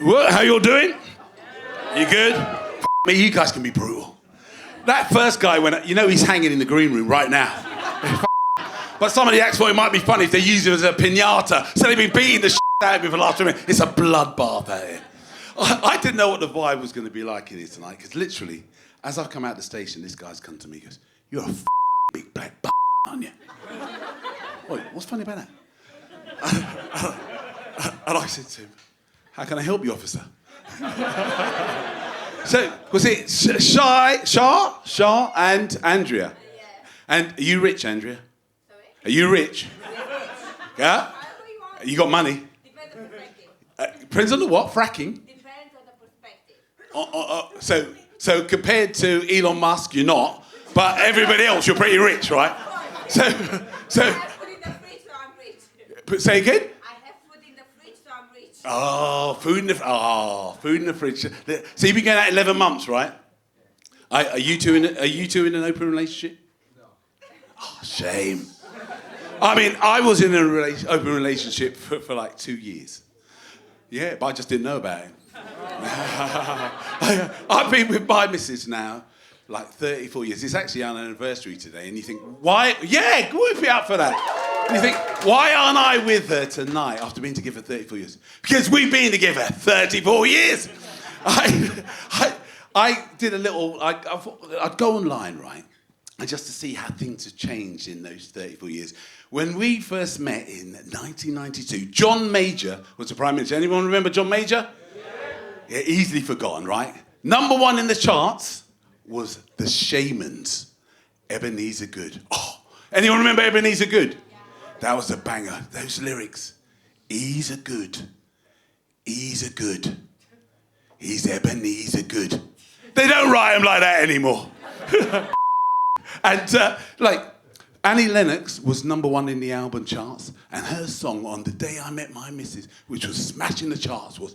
What? How you all doing? You good? Me, you guys can be brutal. That first guy went, you know he's hanging in the green room right now. But somebody asked what it might be funny if they use it as a piñata. So they've been beating the shit out of me for the last 2 minutes. It's a bloodbath out here. I didn't know what the vibe was going to be like in here tonight, because literally, as I've come out the station, this guy's come to me and goes, you're a big black aren't you? Wait, what's funny about that? And I said to him, how can I help you, officer? So, was it Shah, and Andrea? Yeah. And are you rich, Andrea? Sorry? Are you rich? Yeah? You got money? Depends on the fracking. Depends on the what? Fracking? Depends on the perspective. So compared to Elon Musk, you're not, but everybody else, you're pretty rich, right? So. I have food in the fridge, so I'm rich. Say again? Oh, food in the fridge. So you've been going out 11 months, right? Are you two in an open relationship? No. Oh, shame. I mean, I was in an open relationship for like 2 years. Yeah, but I just didn't know about it. I've been with my missus now like 34 years. It's actually our anniversary today, and you think, why? Yeah, whoop it up for that. And you think, why aren't I with her tonight after being together 34 years? Because we've been together 34 years. I did a little, I thought I'd go online, right? And just to see how things have changed in those 34 years. When we first met in 1992, John Major was the Prime Minister. Anyone remember John Major? Yeah, easily forgotten, right? Number one in the charts was the Shamans, Ebenezer Good. Oh, anyone remember Ebenezer Good? That was a banger. Those lyrics. He's a good. He's a good. He's Ebenezer Good. They don't write him like that anymore. And Annie Lennox was number one in the album charts, and her song On the Day I Met My Missus, which was smashing the charts, was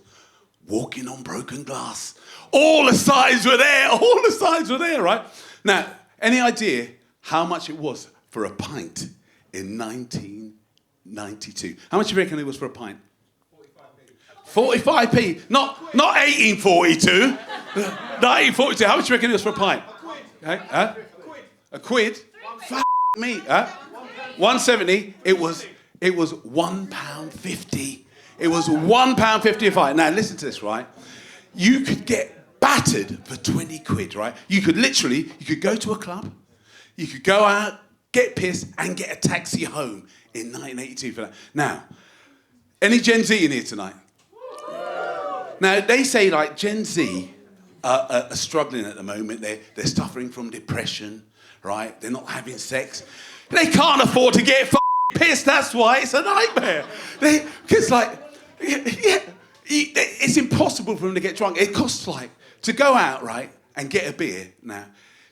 Walking on Broken Glass. All the signs were there. All the signs were there, right? Now, any idea how much it was for a pint in 1992? How much do you reckon it was for a pint? 45p. 45p. Not 1842. 1942. How much do you reckon it was for a pint? A quid? F*** me. 170. It was £1.50. It was £1.50 a pint. Now listen to this, right? You could get battered for 20 quid, right? You could go to a club, you could go out, get pissed, and get a taxi home in 1982 for that. Now, any Gen Z in here tonight? Now, they say, like, Gen Z are struggling at the moment. They're suffering from depression, right? They're not having sex. They can't afford to get pissed. That's why it's a nightmare. Because, it's impossible for them to get drunk. It costs, to go out, right, and get a beer now,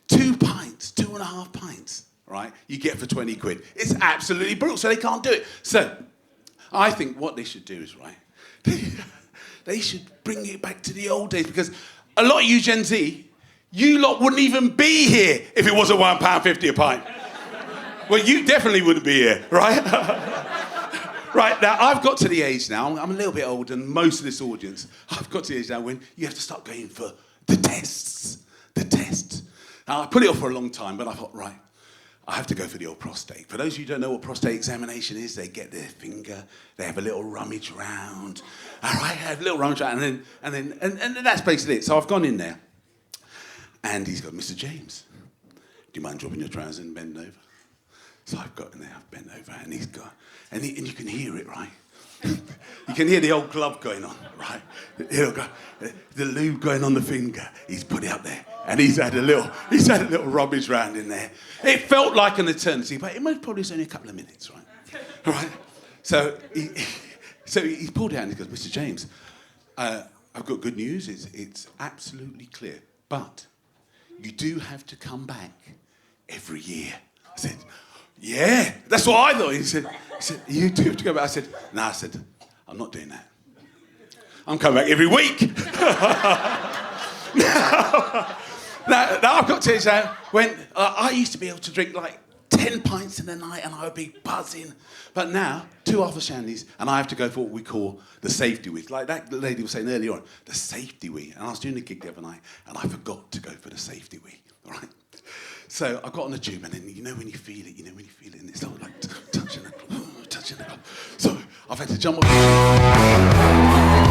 2 pints, 2.5 pints, right, you get for 20 quid. It's absolutely brutal, so they can't do it. So, I think what they should do is, right, they should bring it back to the old days, because a lot of you Gen Z, you lot wouldn't even be here if it wasn't £1.50 a pint. Well, you definitely wouldn't be here, right? Right, now, I've got to the age now, I'm a little bit older than most of this audience. I've got to the age now when you have to start going for the tests. Now, I put it off for a long time, but I thought, right, I have to go for the old prostate. For those of you who don't know what prostate examination is, they get their finger, they have a little rummage round. All right, have a little rummage round, and then that's basically it. So I've gone in there, and he's got, Mr. James, do you mind dropping your trousers and bend over? So I've got in there, I've bent over, and he's got, and you can hear it, right? You can hear the old glove going on, right? The lube going on the finger. He's put it up there, and he's had a little rubbish round in there. It felt like an eternity, but it most probably was only a couple of minutes, right? All right. So he pulled it out and he goes, Mr. James, I've got good news. It's absolutely clear, but you do have to come back every year. I said, yeah, that's what I thought. He said, you do have to go back. I said, no, I'm not doing that. I'm coming back every week. Now I've got to tell you, when I used to be able to drink like 10 10 pints in a night and I would be buzzing. But now, 2 half shandies, and I have to go for what we call the safety wee. Like that lady was saying earlier on, the safety wee. And I was doing a gig the other night, and I forgot to go for the safety wee, all right? So I got on the tube, and then you know when you feel it, and it's all like touching it. So I've had to jump off the tube.